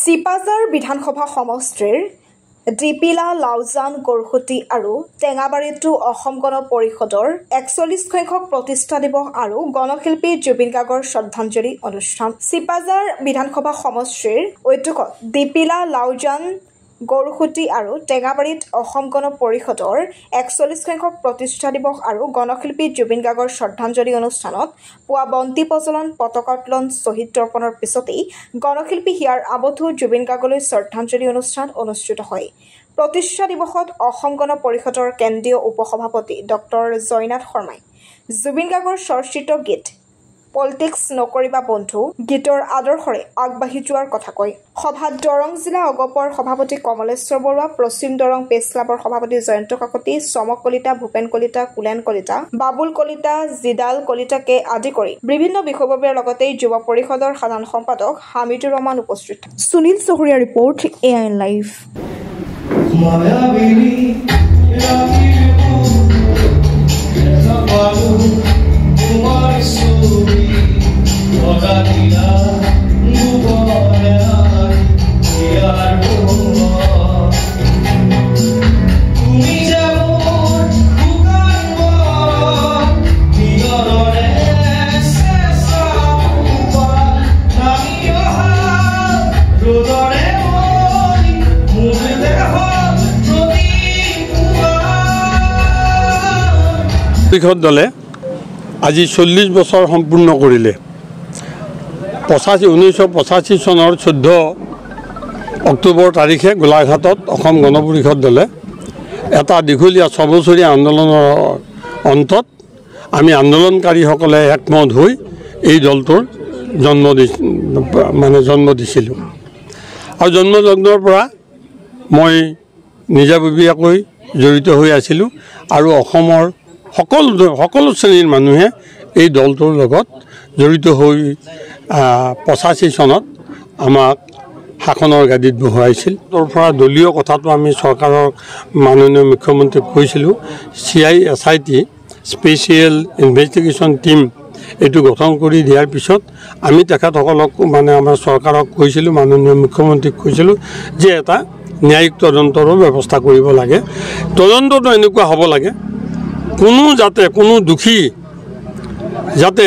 চিপাঝাৰ বিধানসভা সমষ্টিৰ ডিপিলা, লাউজান, গড়খুটি আৰু টেঙাবাৰীতো অসম গণ পৰিষদৰ ৪১সংখ্যক প্ৰতিষ্ঠা দিৱস আৰু গণশিল্পী জুবিন গাৰ্গৰ শ্ৰদ্ধাঞ্জলি অনুষ্ঠান। চিপাঝাৰ বিধানসভা সমষ্টিৰ উদ্যোগত ডিপিলা, লাউজান, গড়খুটি আৰু টেঙাবাৰীত অসম গণ পৰিষদৰ ৪১সংখ্যক প্ৰতিষ্ঠা দিৱস আৰু গণশিল্পী জুবিন গাৰ্গৰ শ্ৰদ্ধাঞ্জলি অনুষ্ঠানত পুৱা বন্তি প্ৰজ্বলন, পতাকা উত্তোলন, শ্বহীদ তৰ্পণৰ পিছতেই গণশিল্পী হিয়াৰ আবদ্ধ জুবিন গাৰ্গলৈ শ্ৰদ্ধাঞ্জলি অনুষ্ঠান অনুষ্ঠিত হয়। প্ৰতিষ্ঠা দিৱসত অসম গণ পৰিষদৰ কেন্দ্ৰীয় উপসভাপতি ডক্টৰ জয়নাথ শৰ্মাই জুবিন গাৰ্গৰ চৰ্চিত গীত পলিটিক্স নকৰিবা বন্ধু গীতৰ আদৰ্শৰে আগবাঢ়ি যোৱাৰ কথা কয়। সভাত দৰং জিলা অগপৰ সভাপতি কমলেশ্বৰ বৰুৱা, পশ্চিম দৰং প্ৰেছ ক্লাবৰ সভাপতি জয়ন্ত কাকতি, চমক কলিতা, ভূপেন কলিতা, কুলেন কলিতা, বাবুল কলিতা, জিদাল কলিতাকে আদি কৰি বিভিন্ন বিষয়ববীয়াৰ লগতে যুৱ পৰিষদৰ সাধাৰণ সম্পাদক হামিদুৰ ৰহমান উপস্থিত। সুনীল চহৰীয়া ৰিপৰ্ট, AIN লাইভ। পৰিষদ দলে আজি ৪০ বছৰ সম্পূৰ্ণ কৰিলে। 1985 চনৰ 14 অক্টোবৰ তাৰিখে গোলাঘাটত অসম গণ পৰিষদ দলে এটা দীঘলীয়া 6 বছৰীয়া আন্দোলনৰ অন্তত আমি আন্দোলনকাৰীসকলে একমত হৈ এই দলটোৰ জন্ম দিছিলোঁ। আৰু জন্মলগ্নৰ পৰা মই নিজাববীয়াকৈ জড়িত হৈ আছিলোঁ আৰু অসমৰ সকলো শ্ৰেণীৰ মানুহে এই দলটোৰ লগত জড়িত হৈ 85 চনত আমাক শাসনৰ গাদীত বহুৱাইছিল। তাৰ পৰা দলীয় কথাটো আমি চৰকাৰৰ মাননীয় মুখ্যমন্ত্ৰীক কৈছিলোঁ। CISIT স্পেচিয়েল ইনভেষ্টিগেশ্যন টীম এইটো গঠন কৰি দিয়াৰ পিছত আমি তেখেতসকলক আমাৰ চৰকাৰক কৈছিলোঁ, মাননীয় মুখ্যমন্ত্ৰীক কৈছিলোঁ যে এটা ন্যায়িক তদন্তৰো ব্যৱস্থা কৰিব লাগে। তদন্তটো এনেকুৱা হ'ব লাগে, কোনো দোষী যাতে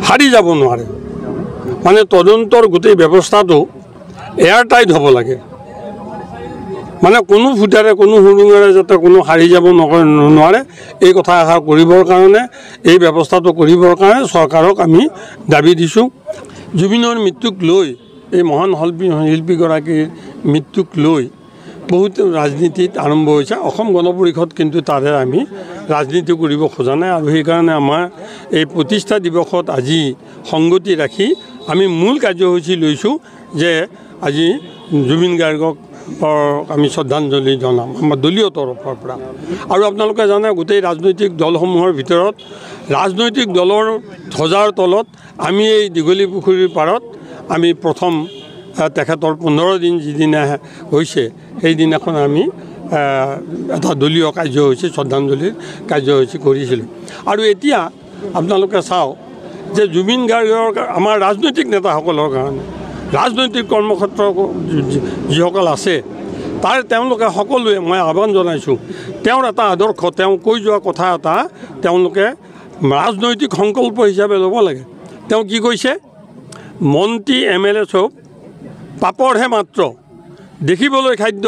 হাৰি যাব নোৱাৰে। তদন্তৰ গোটেই ব্যৱস্থাটো এয়াৰটাইট হ'ব লাগে। কোনো ফুটাৰে, কোনো সুৰুঙেৰে যাতে কোনো হাৰি যাব নোৱাৰে, এই কথা এষাৰ কৰিবৰ কাৰণে, এই ব্যৱস্থাটো কৰিবৰ কাৰণে চৰকাৰক আমি দাবী দিছোঁ। জুবিনৰ মৃত্যুক লৈ, এই মহান শিল্পীগৰাকীৰ মৃত্যুক লৈ বহুত ৰাজনীতিত আৰম্ভ হৈছে। অসম গণ পৰিষদ কিন্তু তাৰে আমি ৰাজনীতি কৰিব খোজা নাই আৰু সেইকাৰণে আমাৰ এই প্ৰতিষ্ঠা দিৱসত আজি সংগতি ৰাখি আমি মূল কাৰ্যসূচী লৈছোঁ যে আজি জুবিন গাৰ্গক আমি শ্ৰদ্ধাঞ্জলি জনাম আমাৰ দলীয় তৰফৰ পৰা। আৰু আপোনালোকে জানে গোটেই ৰাজনৈতিক দলসমূহৰ ভিতৰত ৰাজনৈতিক দলৰ ধ্বজাৰ তলত আমি এই দীঘলী পুখুৰীৰ পাৰত আমি প্ৰথম তেখেতৰ 15 দিন যিদিনা হৈছে সেইদিনাখন আমি এটা দলীয় কাৰ্যসূচী, শ্ৰদ্ধাঞ্জলিৰ কাৰ্যসূচী কৰিছিলোঁ। আৰু এতিয়া আপোনালোকে চাওক যে জুবিন গাৰ্গৰ আমাৰ ৰাজনৈতিক নেতাসকলৰ কাৰণে, ৰাজনৈতিক কৰ্মক্ষেত্ৰ যিসকল আছে তেওঁলোকে সকলোৱে মই আহ্বান জনাইছোঁ, তেওঁৰ এটা আদৰ্শ, তেওঁ কৈ যোৱা কথা এটা তেওঁলোকে ৰাজনৈতিক সংকল্প হিচাপে ল'ব লাগে। তেওঁ কি কৈছে? মন্ত্ৰী MLA চব পাপৰহে মাত্ৰ, দেখিবলৈ খাদ্য,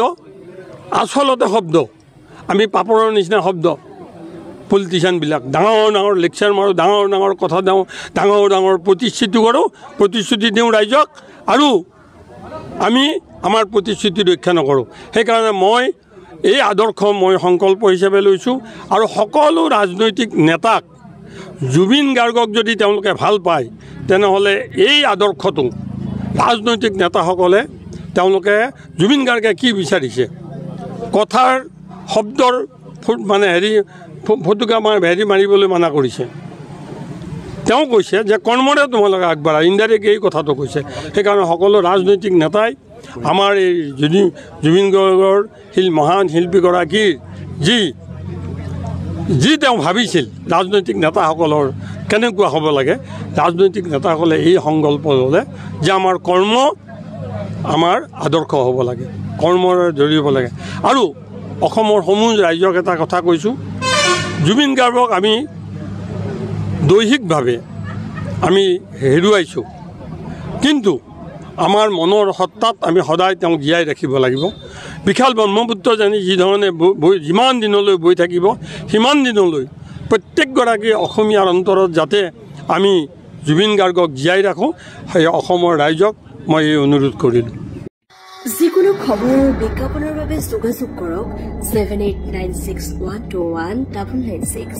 আচলতে শব্দ। আমি পাপৰৰ নিচিনা শব্দ পলিটিচিয়ানবিলাক, ডাঙৰ লেকচাৰ মাৰোঁ, ডাঙৰ কথা দিওঁ, ডাঙৰ প্ৰতিশ্ৰুতি কৰোঁ, প্ৰতিশ্ৰুতি দিওঁ ৰাইজক, আৰু আমি আমাৰ প্ৰতিশ্ৰুতি ৰক্ষা নকৰোঁ। সেইকাৰণে মই এই আদৰ্শ সংকল্প হিচাপে লৈছোঁ। আৰু সকলো ৰাজনৈতিক নেতাক জুবিন গাৰ্গক যদি তেওঁলোকে ভাল পায় তেনেহ'লে এই আদৰ্শটো ৰাজনৈতিক নেতাসকলে তেওঁলোকে জুবিন গাৰ্গে কি বিচাৰিছে, কথাৰ শব্দৰ ফটুকা মাৰিবলৈ মানা কৰিছে। তেওঁ কৈছে যে কৰ্মৰে তোমালোকে আগবাঢ়া, ইনডাইৰেক্ট এই কথাটো কৈছে। সেইকাৰণে সকলো ৰাজনৈতিক নেতাই আমাৰ এই জুবিন গাৰ্গৰ মহান শিল্পীগৰাকীৰ যি তেওঁ ভাবিছিল ৰাজনৈতিক নেতাসকলৰ কেনেকুৱা হ'ব লাগে, ৰাজনৈতিক নেতাসকলে এই সংকল্প ল'লে যে আমাৰ কৰ্ম আমাৰ আদৰ্শ হ'ব লাগে, কৰ্মৰ জড়িত লাগে। আৰু অসমৰ সমূহ ৰাইজক এটা কথা কৈছোঁ, জুবিন গাৰ্গক আমি দৈহিকভাৱে আমি হেৰুৱাইছোঁ, কিন্তু আমাৰ মনৰ সত্তাত আমি সদায় তেওঁক জীয়াই ৰাখিব লাগিব। বিশাল ব্ৰহ্মপুত্ৰ যেনে যিধৰণে যিমান দিনলৈ বৈ থাকিব, সিমান দিনলৈ প্ৰত্যেকগৰাকী অসমীয়াৰ অন্তৰত যাতে আমি জুবিন গাৰ্গক জীয়াই ৰাখোঁ, সেই অসমৰ ৰাইজক মই এই অনুৰোধ কৰিলোঁ। যিকোনো খবৰ আৰু বিজ্ঞাপনৰ বাবে যোগাযোগ কৰক 7896121996।